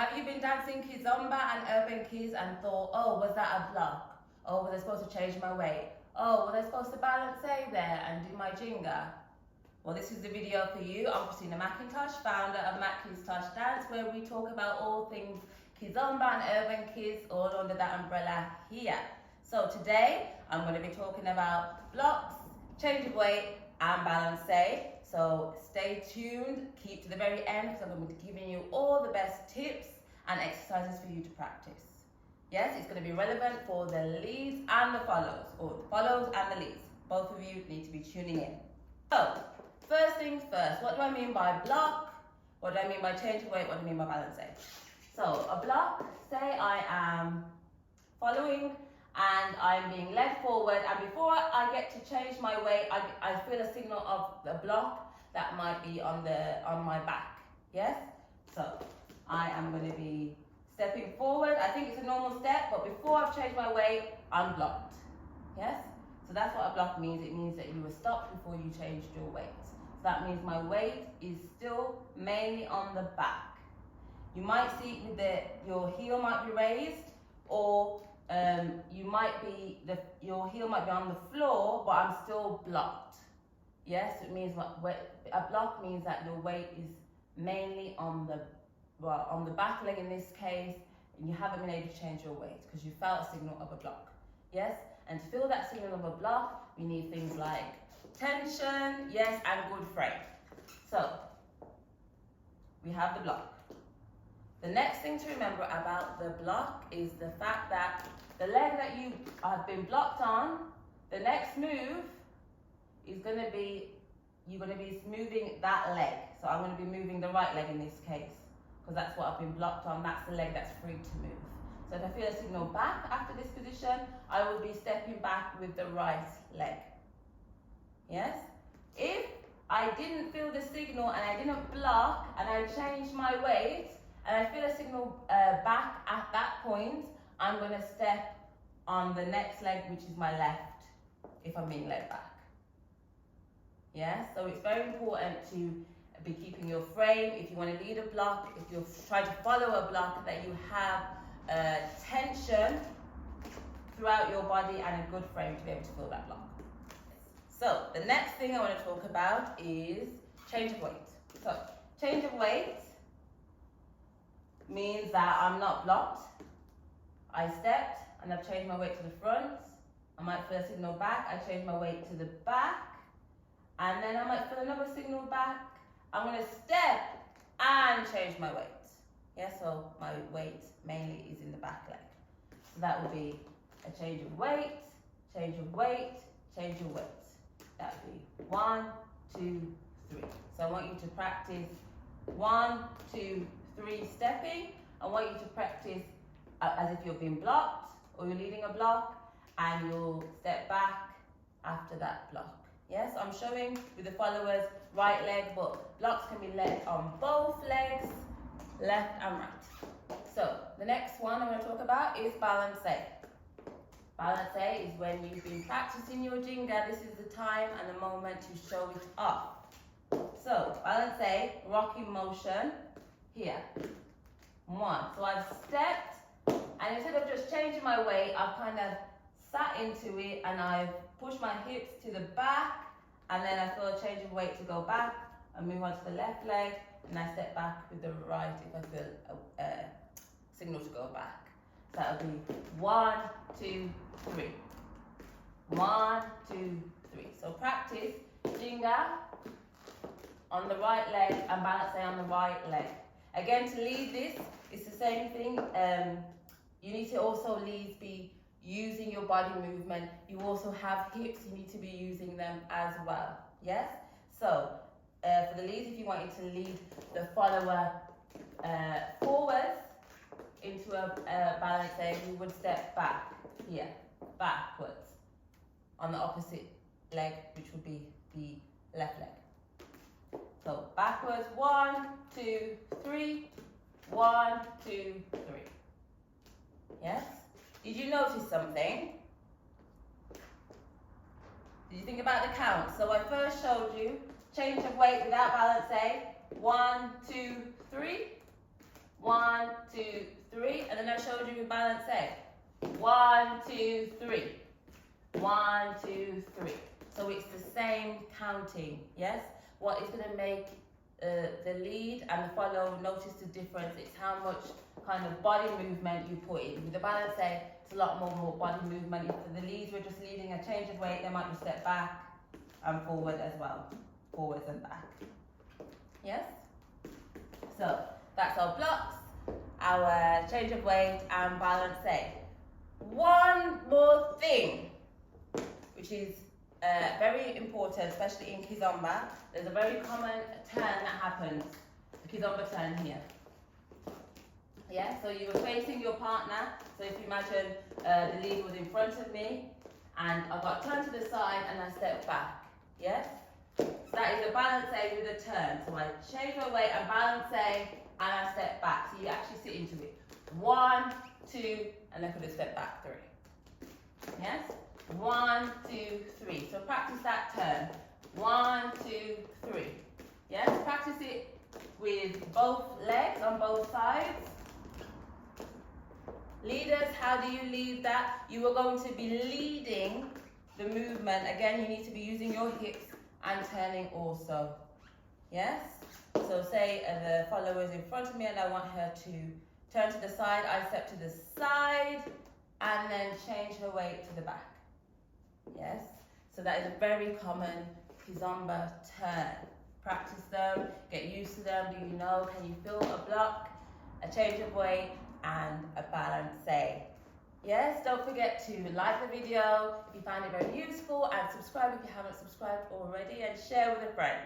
Have you been dancing Kizomba and Urban Kiz and thought, oh, was that a block? Oh, was I supposed to change my weight? Oh, was I supposed to balance there and do my jinga? Well, this is the video for you. I'm McKiztosh, founder of McKiztosh Dance, where we talk about all things Kizomba and Urban Kiz, all under that umbrella here. So today, I'm going to be talking about blocks, change of weight, and balance. So stay tuned, keep to the very end, because I'm going to be giving you all the best tips and exercises for you to practice. Yes, it's going to be relevant for the leads and the follows, or the follows and the leads. Both of you need to be tuning in. So, first things first, what do I mean by block? What do I mean by change of weight? What do I mean by balance? So, a block, say I am following and I'm being led forward, and before I get to change my weight, I feel a signal of the block that might be on my back. Yes? So I am going to be stepping forward. I think it's a normal step, but before I've changed my weight, I'm blocked. Yes? So that's what a block means. It means that you were stopped before you changed your weight. So that means my weight is still mainly on the back. You might see your heel might be raised, or your heel might be on the floor, but I'm still blocked. Yes, it means a block means that your weight is mainly on the back leg in this case, and you haven't been able to change your weight because you felt a signal of a block. Yes, and to feel that signal of a block, we need things like tension, yes, and good frame. So we have the block. The next thing to remember about the block is the fact that the leg that you have been blocked on, the next move is going to be, you're going to be moving that leg. So I'm going to be moving the right leg in this case, because that's what I've been blocked on. That's the leg that's free to move. So if I feel a signal back after this position, I will be stepping back with the right leg. Yes? If I didn't feel the signal and I didn't block and I changed my weight, and I feel a signal back at that point, I'm going to step on the next leg, which is my left, if I'm being led back. Yeah, so it's very important to be keeping your frame. If you want to lead a block, if you're trying to follow a block, that you have tension throughout your body and a good frame to be able to feel that block. So the next thing I want to talk about is change of weight. So change of weight means that I'm not blocked. I stepped and I've changed my weight to the front. I might feel a signal back. I change my weight to the back, and then I might feel another signal back. I'm going to step and change my weight. Yeah, so my weight mainly is in the back leg. So that will be a change of weight, change of weight, change of weight. That would be 1, 2, 3. So I want you to practice 1, 2, 3 stepping. I want you to practice as if you're being blocked or you're leading a block, and you'll step back after that block. Yes, I'm showing with the followers right leg, but blocks can be led on both legs, left and right. So the next one I'm going to talk about is balance. Balance is when you've been practicing your jinga. This is the time and the moment to show it off. So balance, rocking motion here. 1. So I've stepped, and instead of just changing my weight, I've kind of sat into it and I've pushed my hips to the back, and then I feel a change of weight to go back. I move on to the left leg, and I step back with the right if I feel a signal to go back. So that would be 1, 2, 3. 1, 2, 3. So practice jinga on the right leg and balance on the right leg. Again, to lead this, it's the same thing. You need to also be using your body movement. You also have hips, you need to be using them as well. Yes? So, for the leads, if you wanted to lead the follower forwards into a balance, you would step back here, backwards, on the opposite leg, which would be the left leg. So backwards, 1, 2, 3, 1, 2, 3. Yes? Did you notice something? Did you think about the count? So I first showed you change of weight without balance. 1, 2, 3. 1, 2, 3, and then I showed you balance A. 1, 2, 3. 1, 2, 3. So it's the same counting, yes? What is going to make the lead and the follow notice the difference? It's how much kind of body movement you put in. With the balance A, it's a lot more body movement. For the leads, we're just leading a change of weight. They might be step back and forward as well. Forwards and back. Yes? So that's our blocks, our change of weight and balance A. One more thing, which is very important, especially in Kizomba. There's a very common turn that happens, the Kizomba turn here. Yeah, so you were facing your partner. So if you imagine the lead was in front of me, and I got turned to the side and I stepped back. Yes? So that is a balance A with a turn. So I change my weight and balance A, and I step back. So you actually sit into it. 1, 2, and I could have stepped back 3. Yes? 1, 2, 3. So practice that turn. 1, 2, 3. Yes? Practice it with both legs on both sides. Leaders, how do you lead that? You are going to be leading the movement. Again, you need to be using your hips and turning also. Yes? So say the follower is in front of me and I want her to turn to the side. I step to the side and then change her weight to the back. Yes? So that is a very common Kizomba turn. Practice them, get used to them. Do you know? Can you feel a block, a change of weight, and a balance A? Yes, don't forget to like the video if you find it very useful, and subscribe if you haven't subscribed already, and share with a friend.